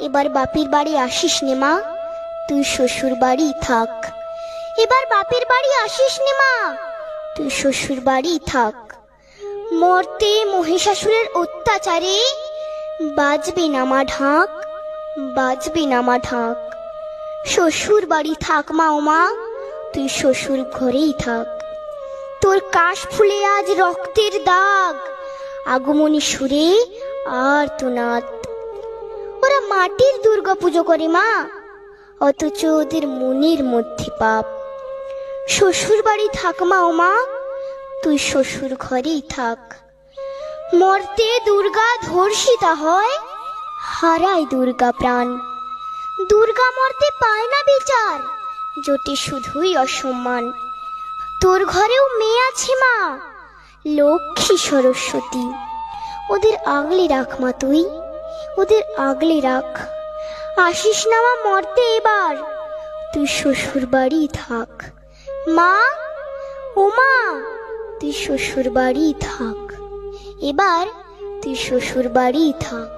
এবার বাপের বাড়ি আসিস নে মা, তুই শ্বশুর বাড়ি থাক। এবার বাপের বাড়ি আসিস নে মা, তুই শ্বশুর বাড়ি থাক। মর্তে মহিষাসুরের অত্যাচারে বাজবে না মা ঢাক, বাজবে না মা ঢাক। শ্বশুর বাড়ি থাক মা ও মা, তুই শ্বশুর ঘরেই থাক। তোর কাশ ফুলে আজ রক্তের দাগ, আগমনী সুরে আর তোনাত। ওরা মাটির দুর্গা পুজো করে মা, অথচ ওদের মনের মধ্যে পাপ। শ্বশুর বাড়ি থাক মা ও মা, তুই শ্বশুর ঘরেই থাক। মর্তে দুর্গা ধর্ষিতা হয়, হারায় দুর্গা প্রাণ। দুর্গা মর্তে পায় না বিচার, জোটে শুধুই অসম্মান। তোর ঘরেও মেয়ে আছে মা, লক্ষ্মী সরস্বতী, ওদের আগলে রাখ মা তুই, ওদের আগলে রাখ। আসিস না মা মর্তে এবার, তুই শ্বশুর বাড়ি থাক। মা ও মা, তুই শ্বশুর বাড়ি থাক, এবার তুই শ্বশুর বাড়ি থাক।